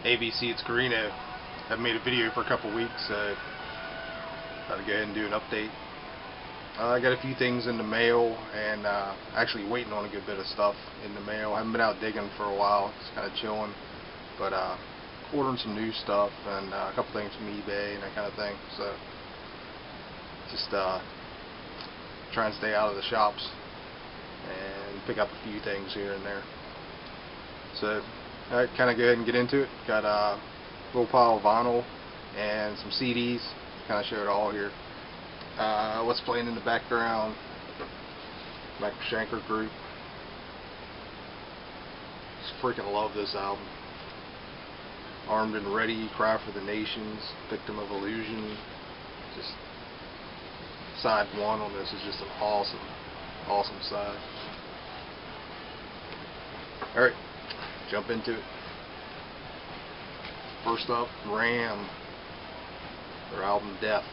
ABC, it's Carino. I haven't made a video for a couple weeks, so thought I'd go ahead and do an update. I got a few things in the mail, and actually waiting on a good bit of stuff in the mail. I haven't been out digging for a while, just kind of chilling, but ordering some new stuff and a couple things from eBay and that kind of thing. So just try and stay out of the shops and pick up a few things here and there. So I kind of go ahead and get into it. Got a little pile of vinyl and some CDs. Kind of show it all here. What's playing in the background? Michael Schenker Group. Just freaking love this album. Armed and Ready, Cry for the Nations, Victim of Illusion. Just side one on this is just an awesome side. Alright, jump into it. First up, Ram, their album Death.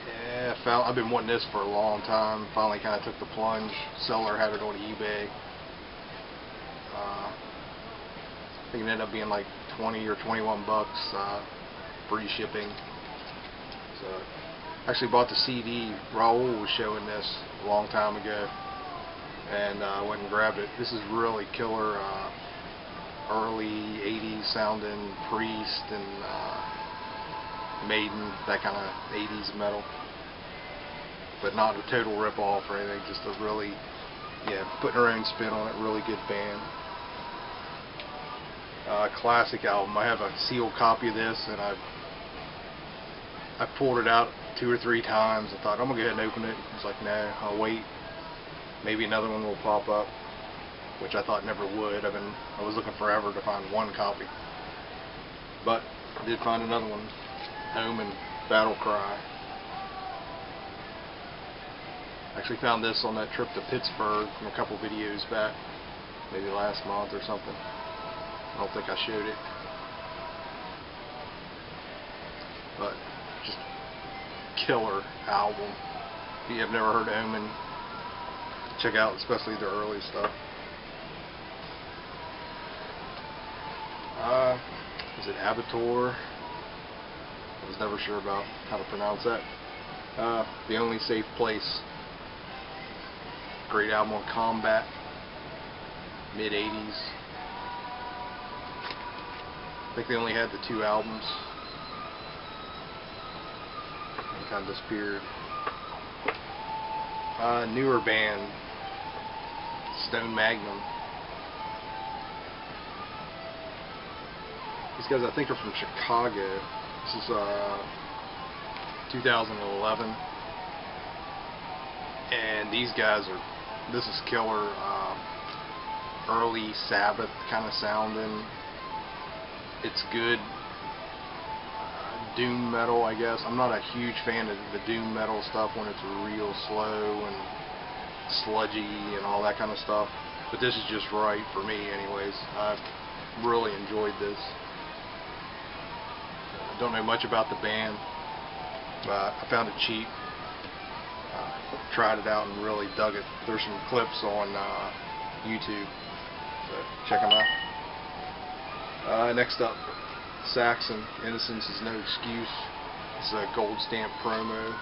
Yeah, I've been wanting this for a long time. Finally kind of took the plunge. Seller had it on eBay. I think it ended up being like 20 or 21 bucks, free shipping. So, actually bought the CD. Raul was showing this a long time ago, and I went and grabbed it. This is really killer, early 80s sounding Priest and Maiden, that kind of 80s metal, but not a total rip-off or anything, just a really, putting her own spin on it, really good band. Classic album. I have a sealed copy of this, and I pulled it out 2 or 3 times. I thought, I'm going to go ahead and open it. It's like, no, I'll wait. Maybe another one will pop up, which I thought never would. I was looking forever to find one copy. But I did find another one. Omen, Battle Cry. Actually found this on that trip to Pittsburgh from a couple videos back, maybe last month or something. I don't think I showed it. But just killer album. If you have never heard Omen, check out especially their early stuff. Is it Abator? I was never sure about how to pronounce that. The Only Safe Place. Great album on Combat. Mid-80s. I think they only had the 2 albums. They kind of disappeared. Newer band. Stone Magnum. These guys, I think, are from Chicago. This is 2011, and these guys this is killer, early Sabbath kind of sounding. It's good doom metal, I guess. I'm not a huge fan of the doom metal stuff when it's real slow and sludgy and all that kind of stuff, but this is just right for me anyways. I've really enjoyed this. Don't know much about the band, but I found it cheap. Tried it out and really dug it. There's some clips on YouTube, so check them out. Next up, Saxon Innocence is No Excuse. It's a gold stamp promo.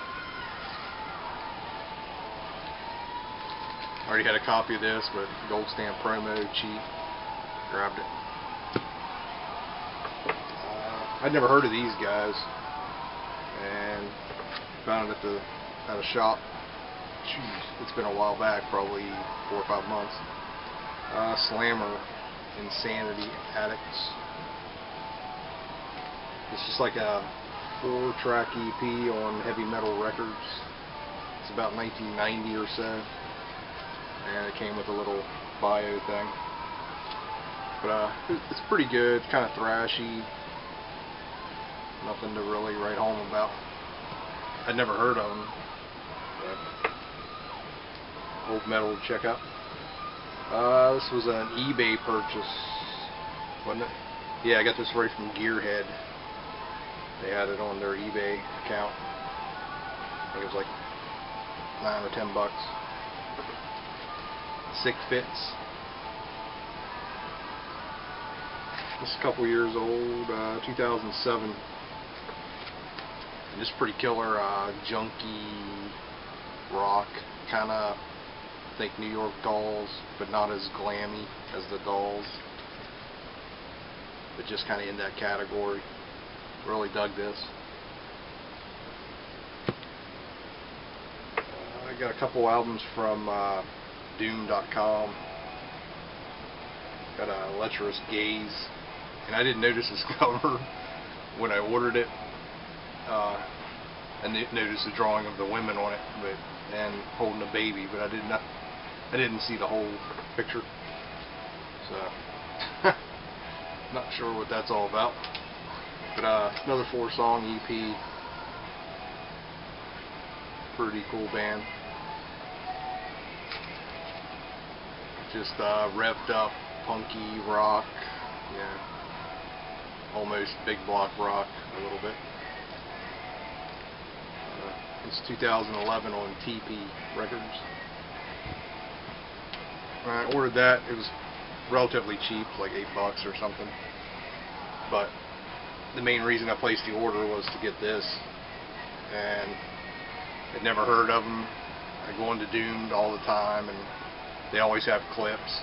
Already had a copy of this, but gold stamp promo, cheap. Grabbed it. I'd never heard of these guys, and found it at a shop. Jeez, it's been a while back, probably 4 or 5 months. Slammer, Insanity Addicts. It's just like a 4-track EP on Heavy Metal Records. It's about 1990 or so, and it came with a little bio thing. But it's pretty good, kind of thrashy. Nothing to really write home about. I'd never heard of them. Old Metal Checkup. This was an eBay purchase, wasn't it? Yeah, I got this right from Gearhead. They had it on their eBay account. I think it was like 9 or 10 bucks. Sick Fits. This is a couple years old, 2007. And this is pretty killer, junky rock, kind of think New York Dolls, but not as glammy as the Dolls, but just kind of in that category. Really dug this. I got a couple albums from Doom.com. Got a Lustrous Gaze, and I didn't notice this cover when I ordered it. I noticed the drawing of the women on it, and holding a baby, but I didn't see the whole picture. So not sure what that's all about. But another 4-song EP. Pretty cool band. Just revved up, punky rock, yeah, almost big block rock a little bit. It's 2011 on TP Records. When I ordered that, it was relatively cheap, like $8 or something. But the main reason I placed the order was to get this, and I'd never heard of them. I go into Doomed all the time, and they always have clips,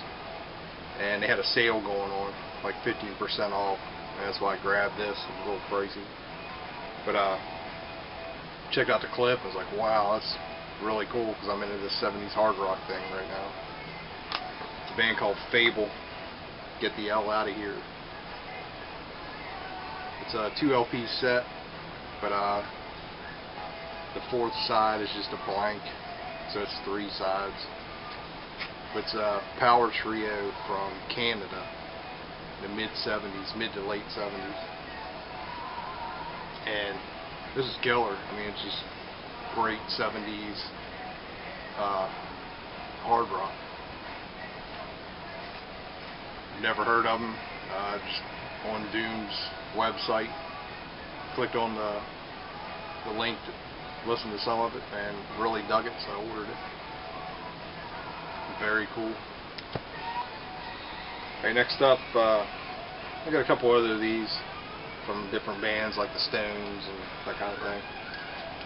and they had a sale going on, like 15% off, and that's why I grabbed this. It was a little pricey, but checked out the clip and was like, wow, that's really cool, because I'm into this 70s hard rock thing right now. It's a band called Fable. Get the L out of here. It's a 2 LP set, but the 4th side is just a blank, so it's 3 sides. It's a power trio from Canada in the mid-70s, mid to late 70s. And this is killer. I mean, it's just great 70s hard rock. Never heard of them. Just on Doom's website, clicked on the link to listen to some of it and really dug it, so I ordered it. Very cool. Okay, next up, I got a couple other of these from different bands like the Stones and that kind of thing.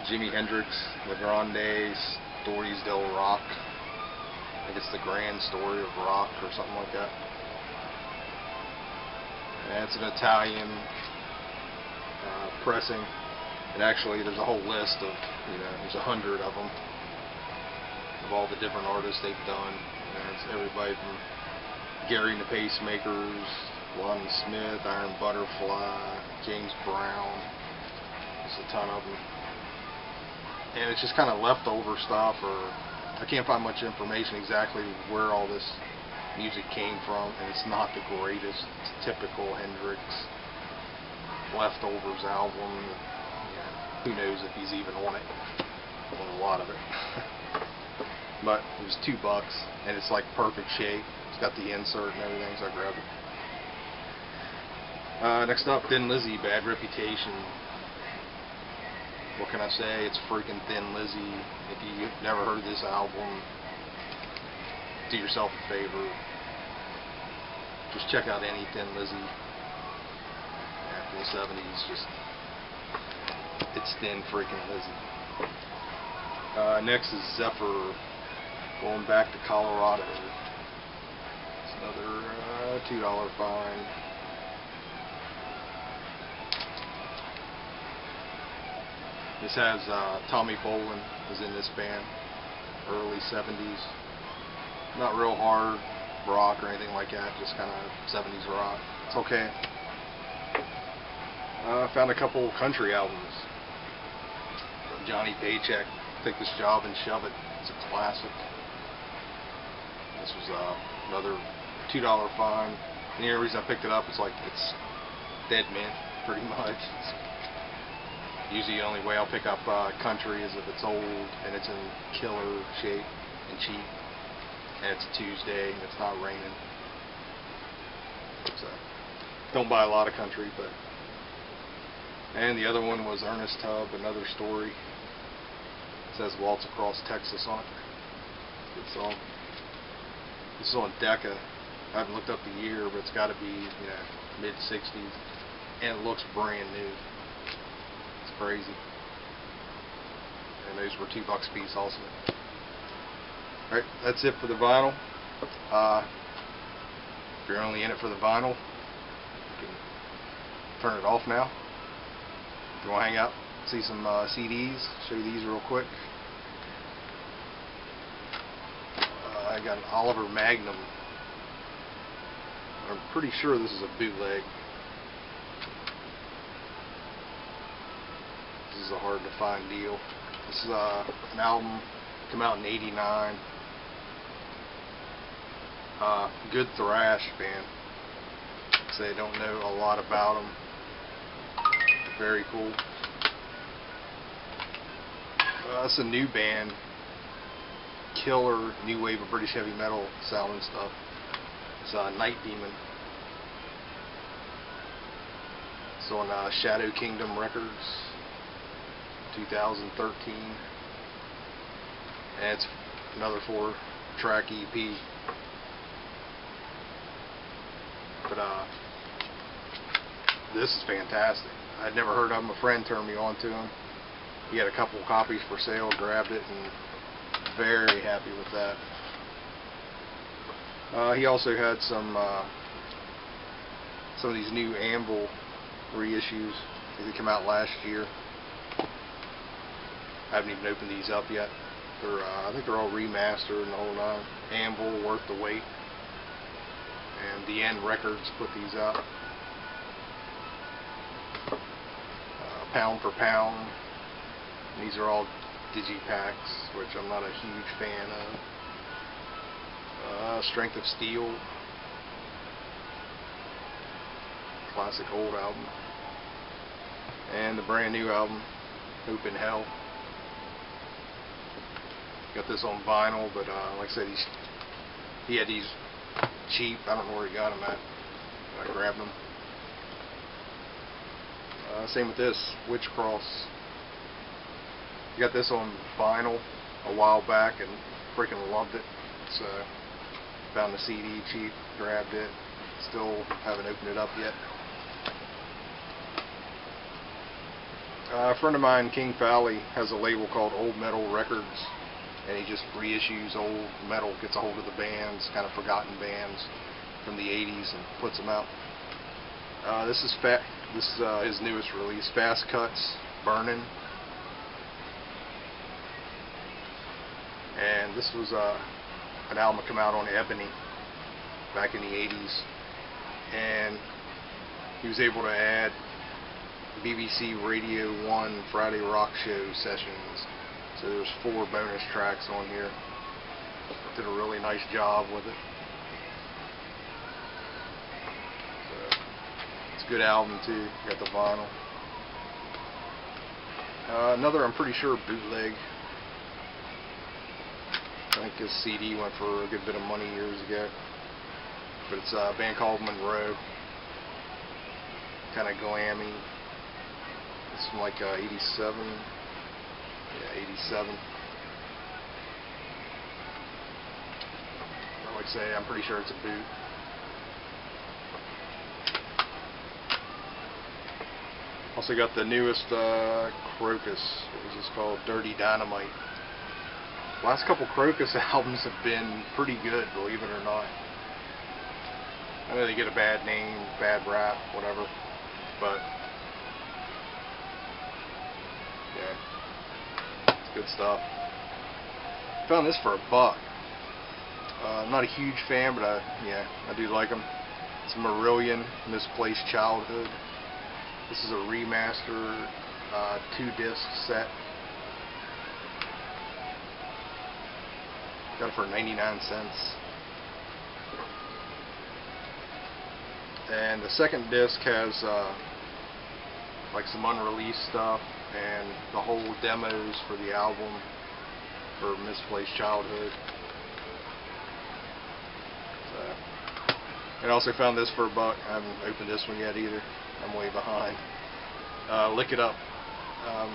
Jimi Hendrix, The Grande Stories del Rock. I think it's the Grand Story of Rock or something like that. And it's an Italian pressing, and actually there's a whole list of, there's 100 of them, of all the different artists they've done. And it's everybody from Gary and the Pacemakers, Lonnie Smith, Iron Butterfly, James Brown. There's a ton of them. And it's just kind of leftover stuff, or I can't find much information exactly where all this music came from, and it's not the greatest. It's a typical Hendrix leftovers album. Who knows if he's even on it, on a lot of it. But it was $2, and it's like perfect shape. It's got the insert and everything, so I grabbed it. Next up, Thin Lizzy, Bad Reputation. What can I say? It's freaking Thin Lizzy. If you've never heard this album, do yourself a favor. Just check out any Thin Lizzy. From the 70s, just, it's Thin freaking Lizzy. Next is Zephyr, going back to Colorado. It's another $2 find. This has Tommy Bolin was in this band, early 70s. Not real hard rock or anything like that, just kind of 70s rock. It's okay. I found a couple country albums from Johnny Paycheck. Take This Job and Shove It. It's a classic. This was another $2 find. And the only reason I picked it up is like it's dead mint, pretty much. Usually the only way I'll pick up country is if it's old and it's in killer shape and cheap, and it's a Tuesday and it's not raining. So don't buy a lot of country, but. And the other one was Ernest Hub, Another Story. It says Waltz Across Texas on it. Good song. This is on Decca. I haven't looked up the year, but it's got to be, you know, mid-60s, and it looks brand new. It's crazy. And those were $2 a piece also. Alright, that's it for the vinyl. If you're only in it for the vinyl, you can turn it off now. If you want to hang out, see some CDs, show you these real quick. I got an Oliver Magnum. I'm pretty sure this is a bootleg. This is a hard to find deal. This is an album, came out in '89. Good thrash band. Say I don't know a lot about them. Very cool. It's a new band. Killer new wave of British heavy metal sounding stuff. It's Night Demon. It's on Shadow Kingdom Records, 2013, and it's another 4-track EP. But this is fantastic. I'd never heard of him. A friend turned me on to him. He had a couple copies for sale, grabbed it, and very happy with that. He also had some of these new Anvil reissues that came out last year. I haven't even opened these up yet. They're I think they're all remastered and the whole nine. Anvil, worth the wait. And the End Records put these out. Pound for pound. And these are all digipacks, which I'm not a huge fan of. Strength of Steel. Classic old album. And the brand new album, Hope in Hell. Got this on vinyl, but like I said, he had these cheap. I don't know where he got them at. I grabbed them. Same with this, Witch Cross. Got this on vinyl a while back and freaking loved it. It's found the CD cheap, grabbed it. Still haven't opened it up yet. A friend of mine, King Fowley, has a label called Old Metal Records, and he just reissues old metal, gets a hold of the bands, kind of forgotten bands from the 80s, and puts them out. This is his newest release, Fast Cuts, Burnin'. And this was an album that came out on Ebony back in the 80s, and he was able to add BBC Radio 1 Friday Rock Show sessions. So there's 4 bonus tracks on here. Did a really nice job with it. So it's a good album too. Got the vinyl. Another, I'm pretty sure, bootleg. I think this CD went for a good bit of money years ago. But it's a band called Monroe. Kind of glammy. It's from like 87. Yeah, 87. Like I say, I'm pretty sure it's a boot. Also got the newest Crocus. What was this called? Dirty Dynamite. Last couple Crocus albums have been pretty good, believe it or not. I know they get a bad name, bad rap, whatever, but yeah, it's good stuff. Found this for $1. I'm not a huge fan, but I do like them. It's Marillion, Misplaced Childhood. This is a remaster 2-disc set. Got it for 99 cents. And the second disc has like some unreleased stuff and the whole demos for the album for Misplaced Childhood. So, and I also found this for $1. I haven't opened this one yet either. I'm way behind. Lick It Up, a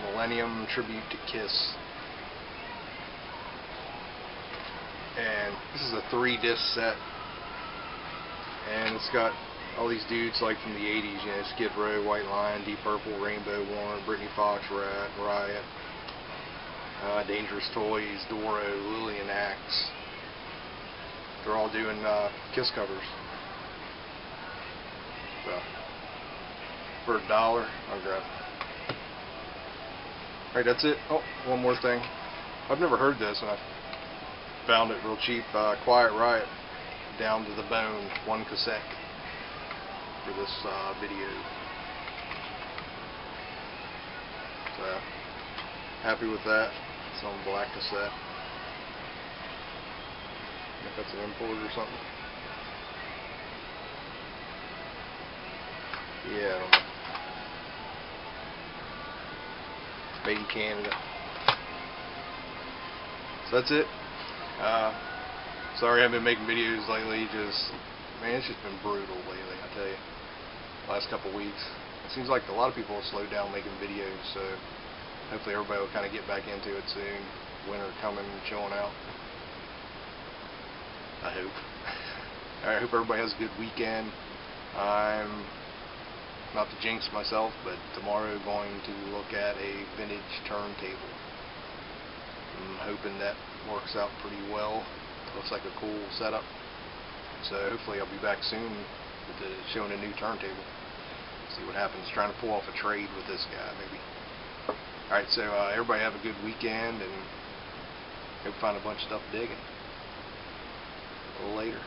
Millennium Tribute to Kiss. And this is a 3-disc set. and it's got all these dudes like from the 80s, you know, Skid Row, White Lion, Deep Purple, Rainbow Warren, Britney Fox, Riot, Dangerous Toys, Doro, Lillian Axe. They're all doing Kiss covers. So, for $1, I'll grab it. Alright, that's it. Oh, one more thing. I've never heard this, and I found it real cheap. Quiet Riot, Down to the Bone, 1 cassette for this video. So, happy with that. It's on black cassette. I think that's an import or something. Yeah, I don't know. Made in Canada. So that's it. Sorry I haven't been making videos lately. Man, it's just been brutal lately, I tell you. Last couple weeks. It seems like a lot of people have slowed down making videos, so hopefully everybody will kind of get back into it soon. Winter coming and chilling out. I hope. Alright, I hope everybody has a good weekend. I'm, not to jinx myself, but tomorrow going to look at a vintage turntable. I'm hoping that works out pretty well. Looks like a cool setup. So hopefully I'll be back soon with showing a new turntable. See what happens. Trying to pull off a trade with this guy, maybe. Alright, so everybody have a good weekend, and hope you find a bunch of stuff digging. A little later.